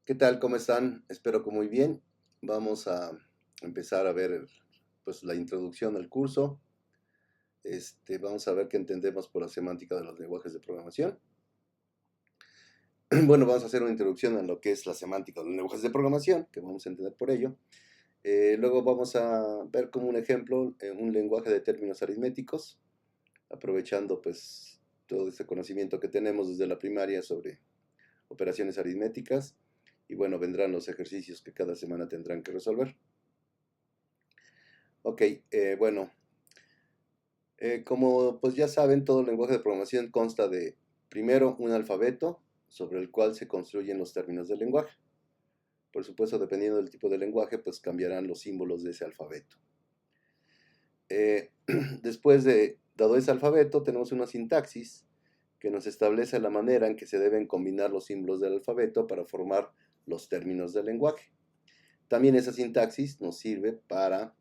¿Qué tal? ¿Cómo están? Espero que muy bien. Vamos a empezar a ver pues, la introducción al curso. Vamos a ver qué entendemos por la semántica de los lenguajes de programación. Bueno, vamos a hacer una introducción a lo que es la semántica de los lenguajes de programación, que vamos a entender por ello. Luego vamos a ver como un ejemplo un lenguaje de términos aritméticos, aprovechando pues todo este conocimiento que tenemos desde la primaria sobre operaciones aritméticas. Y bueno, vendrán los ejercicios que cada semana tendrán que resolver. Ok, bueno, como pues ya saben, todo lenguaje de programación consta de, primero, un alfabeto sobre el cual se construyen los términos del lenguaje. Por supuesto, dependiendo del tipo de lenguaje, pues cambiarán los símbolos de ese alfabeto. Después de, dado ese alfabeto, tenemos una sintaxis que nos establece la manera en que se deben combinar los símbolos del alfabeto para formar los términos del lenguaje. También esa sintaxis nos sirve para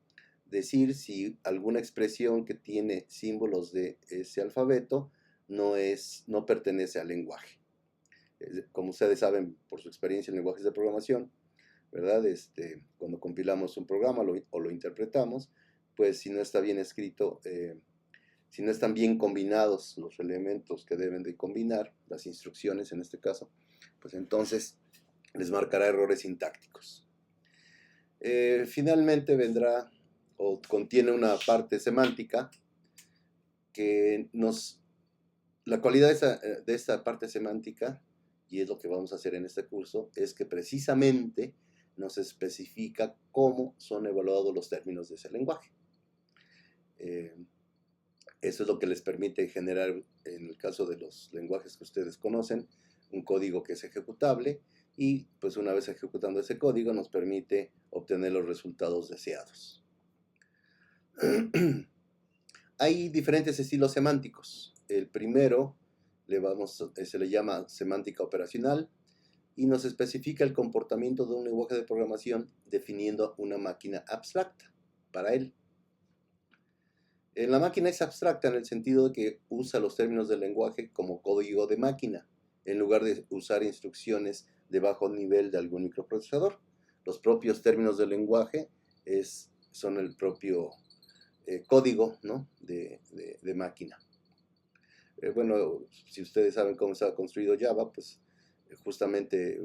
decir si alguna expresión que tiene símbolos de ese alfabeto no pertenece al lenguaje. Como ustedes saben por su experiencia en lenguajes de programación, ¿verdad? Cuando compilamos un programa o lo interpretamos, pues si no está bien escrito, si no están bien combinados los elementos que deben de combinar, las instrucciones en este caso, pues entonces les marcará errores sintácticos. Finalmente vendrá o contiene una parte semántica que la cualidad de esta parte semántica, y es lo que vamos a hacer en este curso, es que precisamente nos especifica cómo son evaluados los términos de ese lenguaje. Eso es lo que les permite generar, en el caso de los lenguajes que ustedes conocen, un código que es ejecutable y pues una vez ejecutando ese código nos permite obtener los resultados deseados. Hay diferentes estilos semánticos. El primero se le llama semántica operacional y nos especifica el comportamiento de un lenguaje de programación definiendo una máquina abstracta para él. La máquina es abstracta en el sentido de que usa los términos del lenguaje como código de máquina, en lugar de usar instrucciones de bajo nivel de algún microprocesador. Los propios términos del lenguaje son el propio código, ¿no? de máquina. Bueno, si ustedes saben cómo está construido Java, pues justamente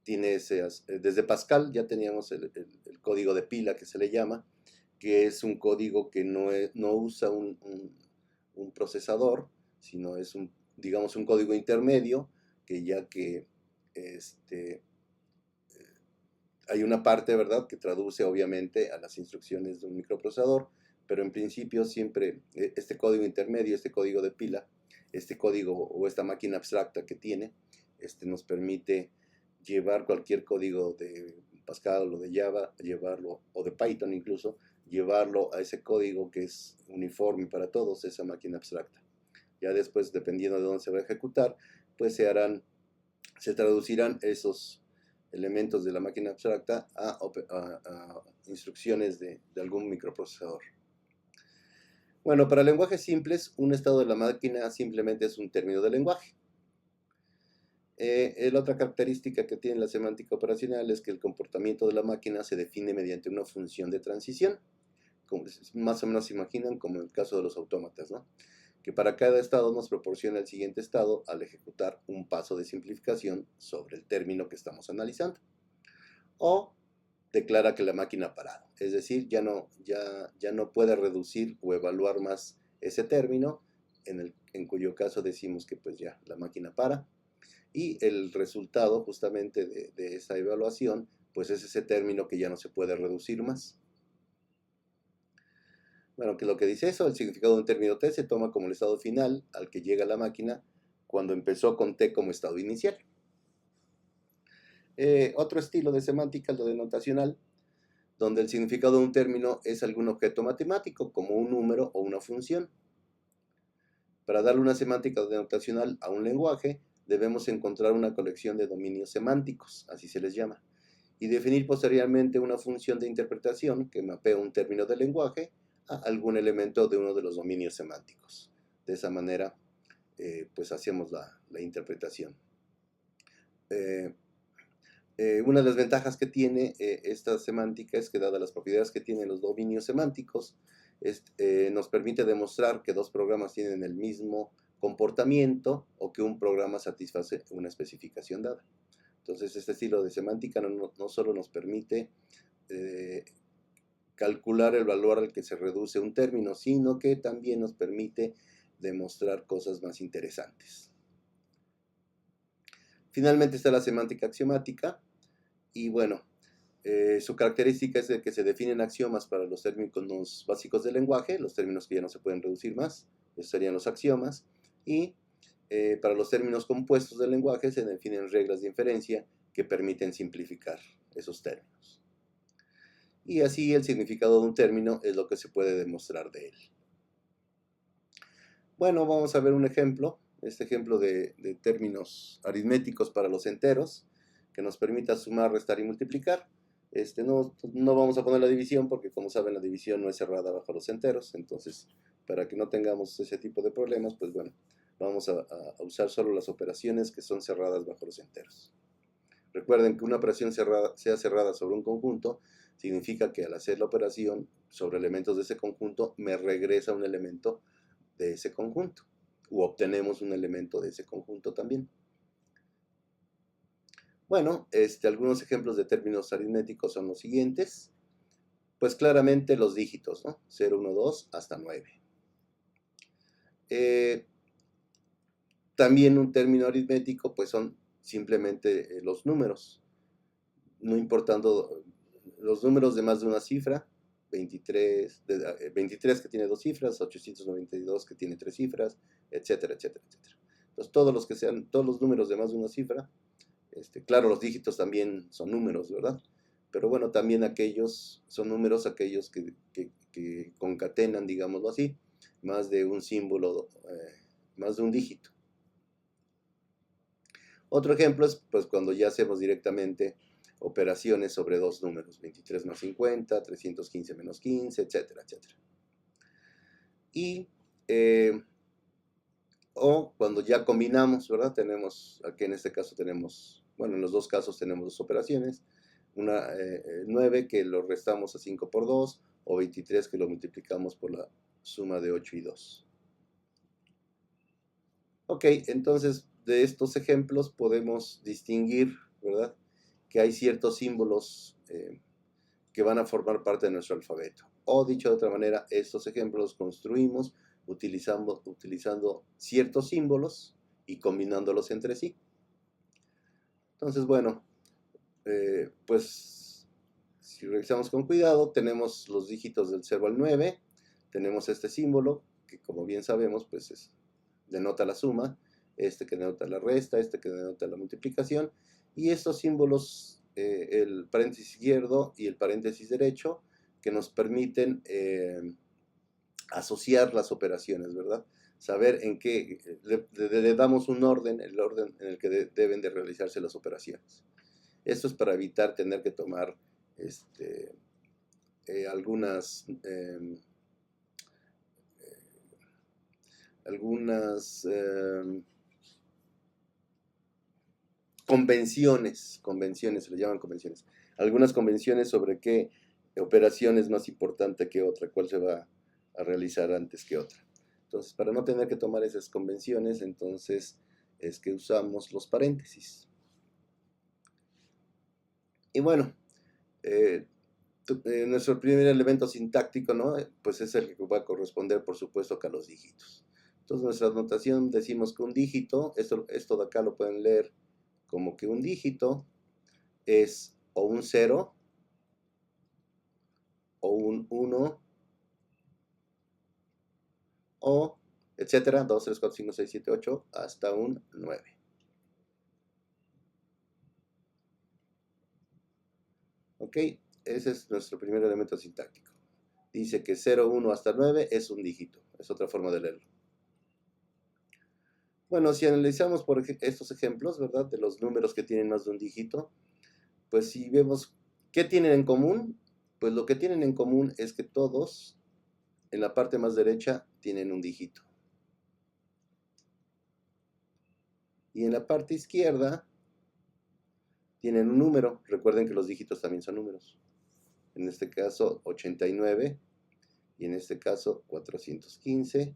tiene desde Pascal ya teníamos el código de pila que se le llama, que es un código que no usa un procesador, sino es digamos, un código intermedio, que ya que hay una parte, ¿verdad?, que traduce obviamente a las instrucciones de un microprocesador, pero en principio siempre este código intermedio, este código de pila, este código o esta máquina abstracta que tiene, nos permite llevar cualquier código de Pascal o de Java, llevarlo, o de Python incluso, llevarlo a ese código que es uniforme para todos, esa máquina abstracta. Ya después, dependiendo de dónde se va a ejecutar, pues se traducirán esos elementos de la máquina abstracta a instrucciones de algún microprocesador. Bueno, para lenguajes simples, un estado de la máquina simplemente es un término de lenguaje. La otra característica que tiene la semántica operacional es que el comportamiento de la máquina se define mediante una función de transición. Como más o menos se imaginan, como en el caso de los autómatas, ¿no?, que para cada estado nos proporciona el siguiente estado al ejecutar un paso de simplificación sobre el término que estamos analizando. O declara que la máquina ha parado, es decir, ya no puede reducir o evaluar más ese término, en cuyo caso decimos que pues ya la máquina para, y el resultado justamente de esa evaluación pues es ese término que ya no se puede reducir más. Bueno, ¿qué es lo que dice eso? El significado de un término T se toma como el estado final al que llega la máquina cuando empezó con T como estado inicial. Otro estilo de semántica, lo denotacional, donde el significado de un término es algún objeto matemático, como un número o una función. Para darle una semántica denotacional a un lenguaje, debemos encontrar una colección de dominios semánticos, así se les llama, y definir posteriormente una función de interpretación que mapea un término del lenguaje a algún elemento de uno de los dominios semánticos. De esa manera, pues hacemos la interpretación. Una de las ventajas que tiene esta semántica es que, dadas las propiedades que tienen los dominios semánticos, nos permite demostrar que dos programas tienen el mismo comportamiento o que un programa satisface una especificación dada. Entonces, este estilo de semántica no solo nos permite calcular el valor al que se reduce un término, sino que también nos permite demostrar cosas más interesantes. Finalmente está la semántica axiomática, y bueno, su característica es de que se definen axiomas para los términos básicos del lenguaje, los términos que ya no se pueden reducir más, esos serían los axiomas, y para los términos compuestos del lenguaje se definen reglas de inferencia que permiten simplificar esos términos. Y así el significado de un término es lo que se puede demostrar de él. Bueno, vamos a ver un ejemplo, este ejemplo de términos aritméticos para los enteros, que nos permita sumar, restar y multiplicar. No vamos a poner la división porque, como saben, la división no es cerrada bajo los enteros. Entonces, para que no tengamos ese tipo de problemas, pues bueno, vamos a usar solo las operaciones que son cerradas bajo los enteros. Recuerden que una operación sea cerrada sobre un conjunto significa que al hacer la operación sobre elementos de ese conjunto me regresa un elemento de ese conjunto, u obtenemos un elemento de ese conjunto también. Bueno, algunos ejemplos de términos aritméticos son los siguientes. Pues claramente los dígitos, ¿no? 0, 1, 2 hasta 9. También un término aritmético pues son simplemente los números, no importando los números de más de una cifra, 23 que tiene dos cifras, 892 que tiene tres cifras, etcétera, etcétera, etcétera. Entonces todos los números de más de una cifra, claro, los dígitos también son números, ¿verdad? Pero bueno, también son números aquellos que concatenan, digámoslo así, más de un símbolo, más de un dígito. Otro ejemplo es pues cuando ya hacemos directamente operaciones sobre dos números, 23 más 50, 315 menos 15, etcétera, etcétera. Y, o cuando ya combinamos, ¿verdad? Aquí en este caso tenemos, bueno, en los dos casos tenemos dos operaciones, una 9 que lo restamos a 5 por 2, o 23 que lo multiplicamos por la suma de 8 y 2. Ok, entonces de estos ejemplos podemos distinguir, ¿verdad?, que hay ciertos símbolos que van a formar parte de nuestro alfabeto. O dicho de otra manera, estos ejemplos los construimos utilizando ciertos símbolos y combinándolos entre sí. Entonces, bueno, pues si revisamos con cuidado, tenemos los dígitos del 0 al 9, tenemos este símbolo que, como bien sabemos, pues denota la suma, que denota la resta, que denota la multiplicación, y estos símbolos, el paréntesis izquierdo y el paréntesis derecho, que nos permiten asociar las operaciones, ¿verdad? Saber en qué le damos un orden, el orden en el que deben de realizarse las operaciones. Esto es para evitar tener que tomar algunas convenciones, se le llaman convenciones. Algunas convenciones sobre qué operación es más importante que otra, cuál se va a realizar antes que otra. Entonces, para no tener que tomar esas convenciones, entonces es que usamos los paréntesis. Y bueno, nuestro primer elemento sintáctico, ¿no?, pues es el que va a corresponder, por supuesto, que a los dígitos. Entonces, nuestra notación decimos que un dígito, esto de acá lo pueden leer como que un dígito es o un 0, o un 1, o etcétera, 2, 3, 4, 5, 6, 7, 8, hasta un 9. ¿Ok? Ese es nuestro primer elemento sintáctico. Dice que 0, 1 hasta 9 es un dígito. Es otra forma de leerlo. Bueno, si analizamos por estos ejemplos, ¿verdad?, de los números que tienen más de un dígito, pues si vemos qué tienen en común, pues lo que tienen en común es que todos, en la parte más derecha, tienen un dígito. Y en la parte izquierda, tienen un número. Recuerden que los dígitos también son números. En este caso 89 y en este caso 415.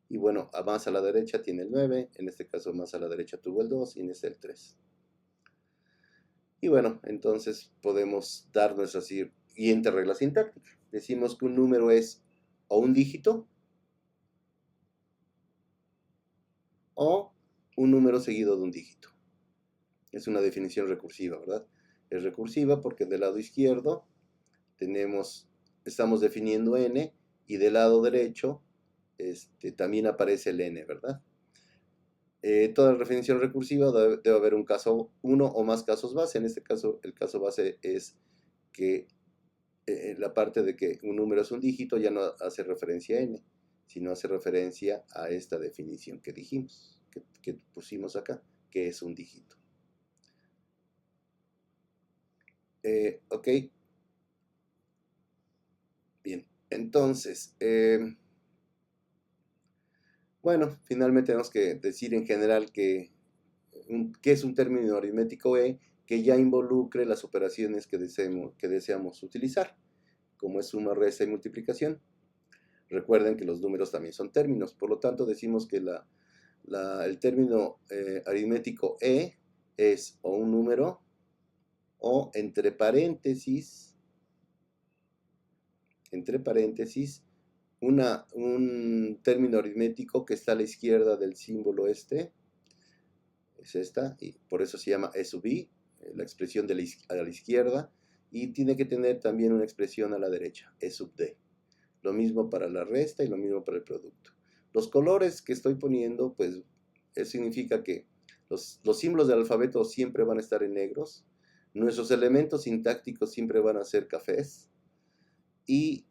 Y bueno, más a la derecha tiene el 9, en este caso más a la derecha tuvo el 2 y en este el 3. Y bueno, entonces podemos dar nuestras siguientes reglas sintácticas. Decimos que un número es o un dígito o un número seguido de un dígito. Es una definición recursiva, ¿verdad? Es recursiva porque del lado izquierdo estamos definiendo n y del lado derecho también aparece el n, ¿verdad? Toda definición recursiva debe haber uno o más casos base. En este caso, el caso base es que la parte de que un número es un dígito ya no hace referencia a n, sino hace referencia a esta definición que dijimos, que pusimos acá, que es un dígito. Ok. Bien, entonces, bueno, finalmente tenemos que decir en general que es un término aritmético E que ya involucre las operaciones que deseamos utilizar, como es suma, resta y multiplicación. Recuerden que los números también son términos, por lo tanto decimos que el término aritmético E es o un número o entre paréntesis, un término aritmético que está a la izquierda del símbolo es esta, y por eso se llama E sub I, la expresión a la izquierda, y tiene que tener también una expresión a la derecha, E sub D. Lo mismo para la resta y lo mismo para el producto. Los colores que estoy poniendo, pues, eso significa que los símbolos del alfabeto siempre van a estar en negros, nuestros elementos sintácticos siempre van a ser cafés, y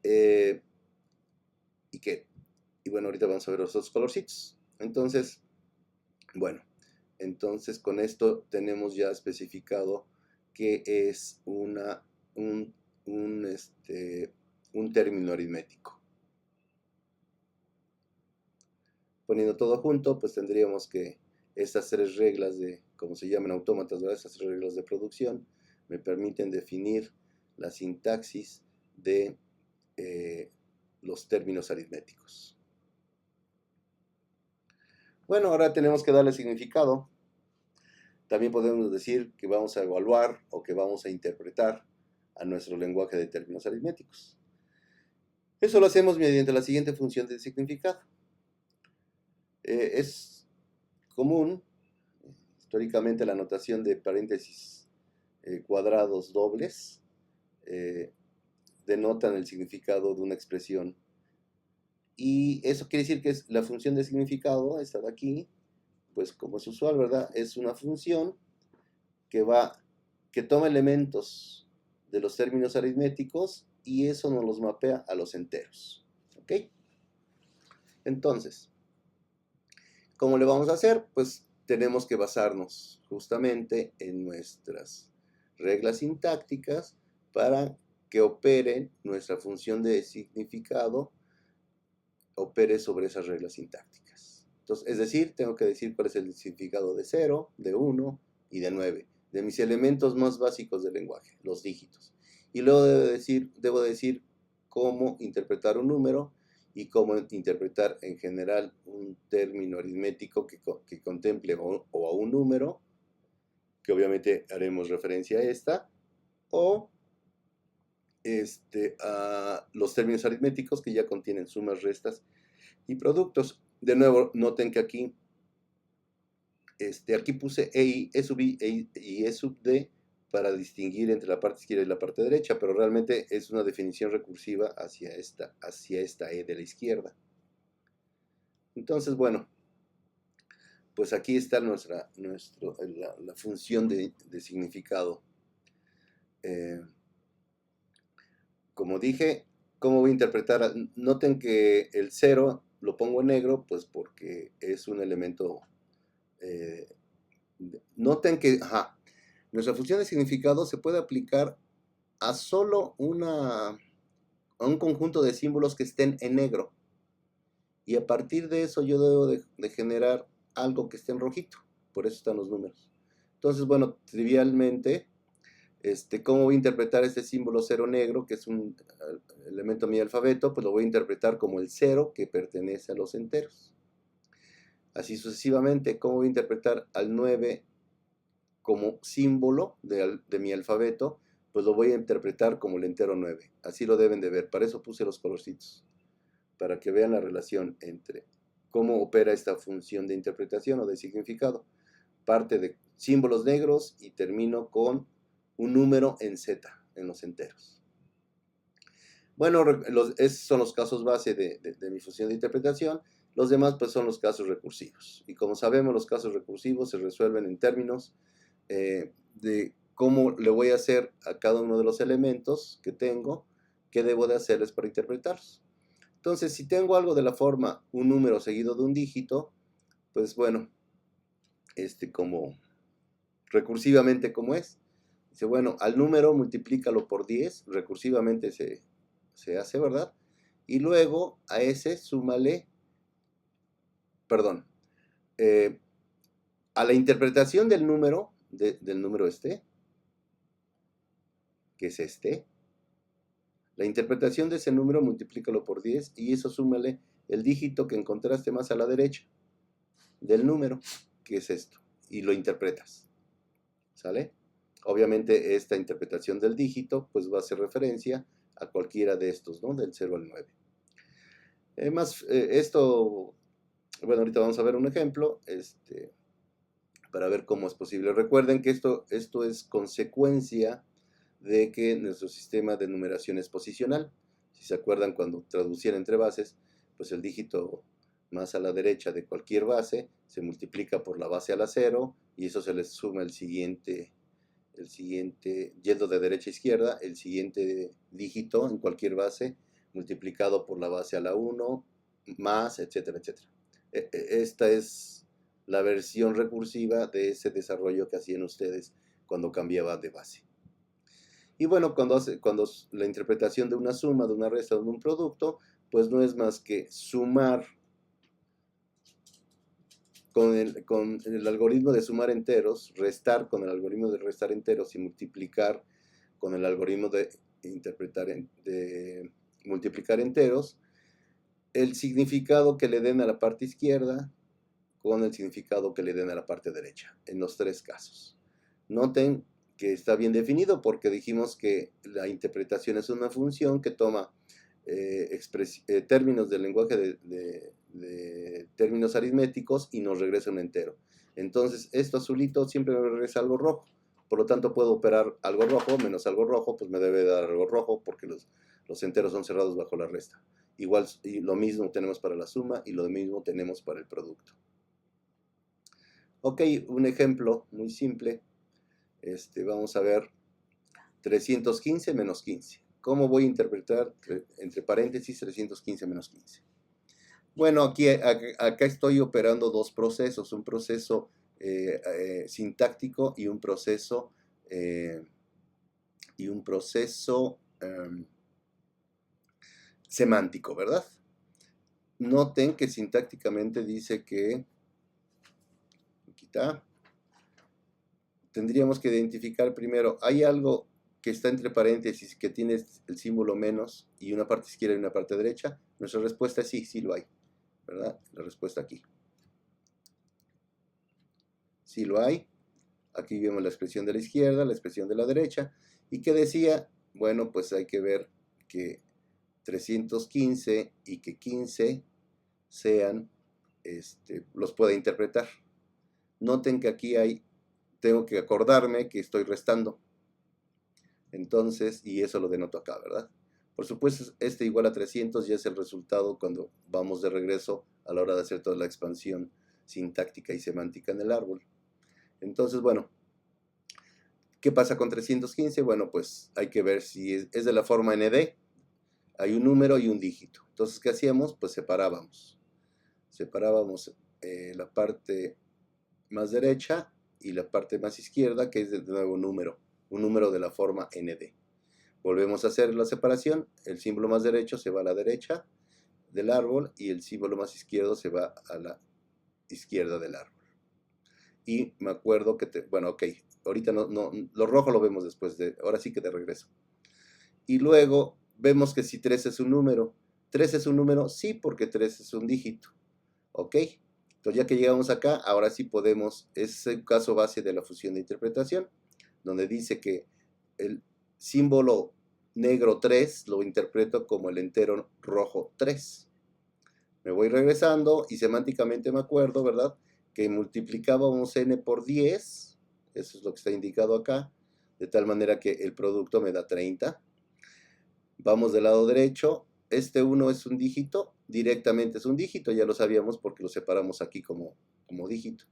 bueno, ahorita vamos a ver los otros colorcitos. Entonces, bueno, con esto tenemos ya especificado que es un término aritmético. Poniendo todo junto, pues tendríamos que estas tres reglas como se llaman autómatas, ¿verdad? Estas tres reglas de producción me permiten definir la sintaxis de los términos aritméticos. Bueno, ahora tenemos que darle significado. También podemos decir que vamos a evaluar o que vamos a interpretar a nuestro lenguaje de términos aritméticos. Eso lo hacemos mediante la siguiente función de significado. Es común, históricamente, la notación de paréntesis cuadrados dobles denotan el significado de una expresión. Y eso quiere decir que la función de significado, esta de aquí, pues como es usual, ¿verdad? Es una función que toma elementos de los términos aritméticos y eso nos los mapea a los enteros. ¿Ok? Entonces, ¿cómo le vamos a hacer? Pues tenemos que basarnos justamente en nuestras reglas sintácticas para que opere nuestra función de significado, opere sobre esas reglas sintácticas. Entonces, es decir, tengo que decir cuál es el significado de 0, de 1 y de 9, de mis elementos más básicos del lenguaje, los dígitos. Y luego debo decir cómo interpretar un número y cómo interpretar en general un término aritmético que contemple o a un número, que obviamente haremos referencia a esta, o a los términos aritméticos que ya contienen sumas, restas y productos. De nuevo, noten que aquí puse E sub I y E sub D para distinguir entre la parte izquierda y la parte derecha, pero realmente es una definición recursiva hacia esta E de la izquierda. Entonces, bueno, pues aquí está la función de significado. Como dije, ¿cómo voy a interpretar? Noten que el 0 lo pongo en negro, pues porque es un elemento. Noten que nuestra función de significado se puede aplicar a solo a un conjunto de símbolos que estén en negro. Y a partir de eso yo debo de generar algo que esté en rojito. Por eso están los números. Entonces, bueno, trivialmente, ¿cómo voy a interpretar este símbolo 0 negro, que es un elemento de mi alfabeto? Pues lo voy a interpretar como el 0 que pertenece a los enteros. Así sucesivamente, ¿cómo voy a interpretar al 9 como símbolo de mi alfabeto? Pues lo voy a interpretar como el entero 9. Así lo deben de ver. Para eso puse los colorcitos, para que vean la relación entre cómo opera esta función de interpretación o de significado. Parte de símbolos negros y termino con un número en Z, en los enteros. Bueno, esos son los casos base de mi función de interpretación. Los demás pues son los casos recursivos. Y como sabemos, los casos recursivos se resuelven en términos de cómo le voy a hacer a cada uno de los elementos que tengo, qué debo de hacerles para interpretarlos. Entonces, si tengo algo de la forma un número seguido de un dígito, pues bueno, como recursivamente como es. Dice, bueno, al número multiplícalo por 10, recursivamente se hace, ¿verdad? Y luego a ese súmale, perdón, a la interpretación del número, del número que es la interpretación de ese número multiplícalo por 10 y eso súmale el dígito que encontraste más a la derecha del número, que es esto, y lo interpretas, ¿sale? Obviamente esta interpretación del dígito pues va a hacer referencia a cualquiera de estos, ¿no? Del 0 al 9. Esto, bueno, ahorita vamos a ver un ejemplo, para ver cómo es posible. Recuerden que esto es consecuencia de que nuestro sistema de numeración es posicional. Si se acuerdan, cuando traducían entre bases, pues el dígito más a la derecha de cualquier base se multiplica por la base a la 0 y eso se le suma el siguiente, yendo de derecha a izquierda, el siguiente dígito en cualquier base multiplicado por la base a la 1, más, etcétera, etcétera. Esta es la versión recursiva de ese desarrollo que hacían ustedes cuando cambiaban de base. Y bueno, cuando la interpretación de una suma, de una resta, de un producto, pues no es más que sumar con el algoritmo de sumar enteros, restar con el algoritmo de restar enteros y multiplicar con el algoritmo de multiplicar enteros, el significado que le den a la parte izquierda con el significado que le den a la parte derecha, en los tres casos. Noten que está bien definido porque dijimos que la interpretación es una función que toma términos del lenguaje de términos aritméticos y nos regresa un entero. Entonces, esto azulito siempre me regresa algo rojo. Por lo tanto, puedo operar algo rojo menos algo rojo, pues me debe dar algo rojo porque los enteros son cerrados bajo la resta. Igual, y lo mismo tenemos para la suma y lo mismo tenemos para el producto. Ok, un ejemplo muy simple. Vamos a ver 315 menos 15. ¿Cómo voy a interpretar entre paréntesis 315 menos 15? Bueno, acá estoy operando dos procesos, un proceso sintáctico y un proceso semántico, ¿verdad? Noten que sintácticamente dice que tendríamos que identificar primero, hay algo que está entre paréntesis que tiene el símbolo menos y una parte izquierda y una parte derecha. Nuestra respuesta es sí, sí lo hay, ¿verdad? La respuesta aquí. Sí lo hay. Aquí vemos la expresión de la izquierda, la expresión de la derecha. ¿Y qué decía? Bueno, pues hay que ver que 315 y que 15 sean, los pueda interpretar. Noten que aquí tengo que acordarme que estoy restando. Entonces, y eso lo denoto acá, ¿verdad? Por supuesto, igual a 300 ya es el resultado cuando vamos de regreso a la hora de hacer toda la expansión sintáctica y semántica en el árbol. Entonces, bueno, ¿qué pasa con 315? Bueno, pues hay que ver si es de la forma ND. Hay un número y un dígito. Entonces, ¿qué hacíamos? Pues separábamos. Separábamos la parte más derecha y la parte más izquierda, que es de nuevo un número de la forma ND. Volvemos a hacer la separación, el símbolo más derecho se va a la derecha del árbol y el símbolo más izquierdo se va a la izquierda del árbol. y me acuerdo que, bueno, ok, ahorita lo rojo lo vemos después ahora sí que de regreso. Y luego vemos que si 3 es un número. ¿3 es un número? Sí, porque 3 es un dígito. ¿Ok? Entonces ya que llegamos acá, ahora sí podemos, es el caso base de la fusión de interpretación, donde dice que el símbolo negro 3 lo interpreto como el entero rojo 3. Me voy regresando y semánticamente me acuerdo, ¿verdad? Que multiplicábamos n por 10, eso es lo que está indicado acá, de tal manera que el producto me da 30. Vamos del lado derecho, este 1 es un dígito, directamente es un dígito, ya lo sabíamos porque lo separamos aquí como dígito.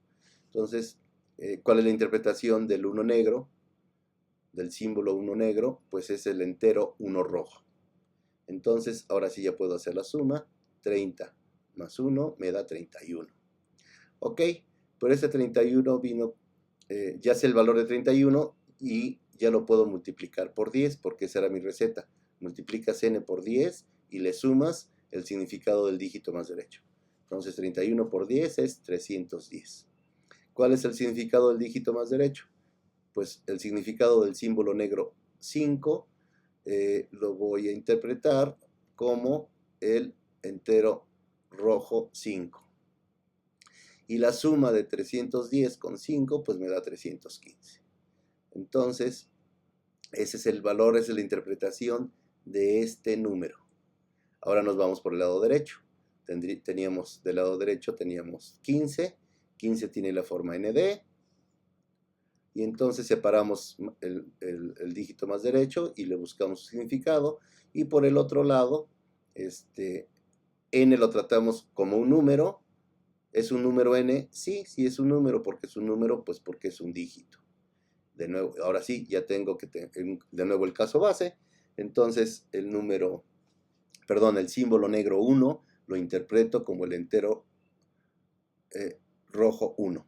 Entonces, ¿cuál es la interpretación del 1 negro? Del símbolo 1 negro, pues es el entero 1 rojo. Entonces, ahora sí ya puedo hacer la suma, 30 más 1 me da 31. Ok, pero este 31 vino, ya sé el valor de 31 y ya lo puedo multiplicar por 10 porque esa era mi receta. Multiplicas n por 10 y le sumas el significado del dígito más derecho. Entonces 31 por 10 es 310. ¿Cuál es el significado del dígito más derecho? Pues el significado del símbolo negro 5 lo voy a interpretar como el entero rojo 5. Y la suma de 310 con 5 pues me da 315. Entonces, ese es el valor, esa es la interpretación de este número. Ahora nos vamos por el lado derecho. Teníamos del lado derecho teníamos 15. 15 tiene la forma nd. Y entonces separamos el dígito más derecho y le buscamos su significado. Y por el otro lado, n lo tratamos como un número. ¿Es un número n? Sí, sí es un número. ¿Porque es un número? Pues porque es un dígito. De nuevo, ahora sí, ya tengo que de nuevo el caso base. Entonces el símbolo negro 1 lo interpreto como el entero rojo 1.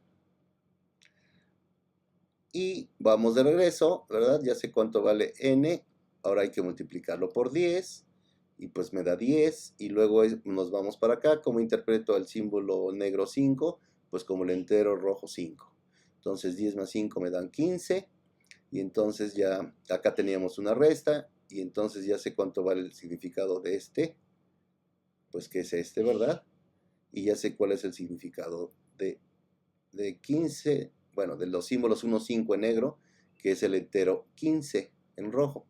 Y vamos de regreso, ¿verdad? Ya sé cuánto vale n. Ahora hay que multiplicarlo por 10. Y pues me da 10. Y luego nos vamos para acá. ¿Cómo interpreto el símbolo negro 5? Pues como el entero rojo 5. Entonces 10 más 5 me dan 15. Y entonces ya acá teníamos una resta. Y entonces ya sé cuánto vale el significado de este. Pues que es este, ¿verdad? Y ya sé cuál es el significado de 15. Bueno, de los símbolos 1, 5 en negro, que es el entero 15 en rojo.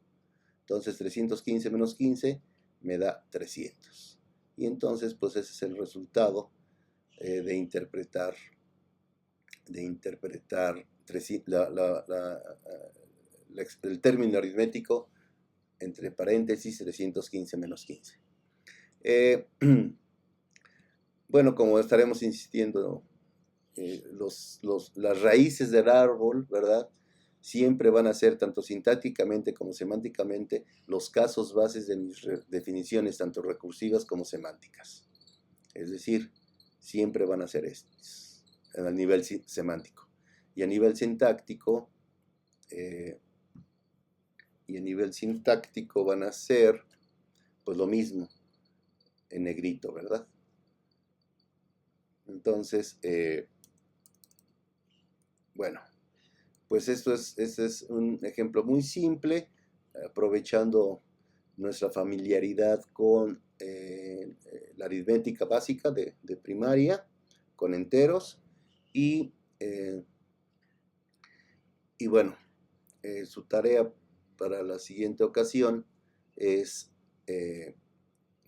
Entonces 315 menos 15 me da 300. Y entonces pues ese es el resultado de interpretar el término aritmético entre paréntesis 315 menos 15. Bueno, como estaremos insistiendo, las raíces del árbol, ¿verdad? Siempre van a ser, tanto sintácticamente como semánticamente, los casos bases de mis definiciones, tanto recursivas como semánticas. Es decir, siempre van a ser estos, a nivel semántico. Y a nivel sintáctico, van a ser, pues lo mismo, en negrito, ¿verdad? Entonces, bueno, pues este es un ejemplo muy simple, aprovechando nuestra familiaridad con la aritmética básica de primaria, con enteros, y bueno, su tarea para la siguiente ocasión es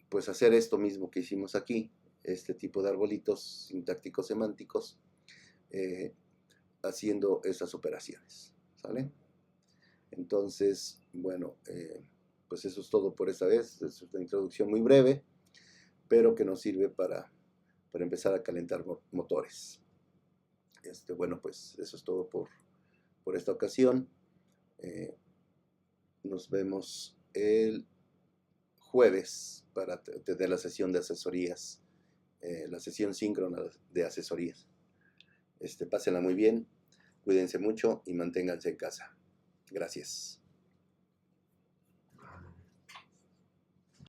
pues hacer esto mismo que hicimos aquí, este tipo de arbolitos sintácticos semánticos, haciendo esas operaciones, ¿sale? Entonces, bueno, pues eso es todo por esta vez. Es una introducción muy breve, pero que nos sirve para empezar a calentar motores. Bueno, pues eso es todo por esta ocasión. Nos vemos el jueves para tener la sesión de asesorías, la sesión síncrona de asesorías. Pásenla muy bien, cuídense mucho y manténganse en casa. Gracias.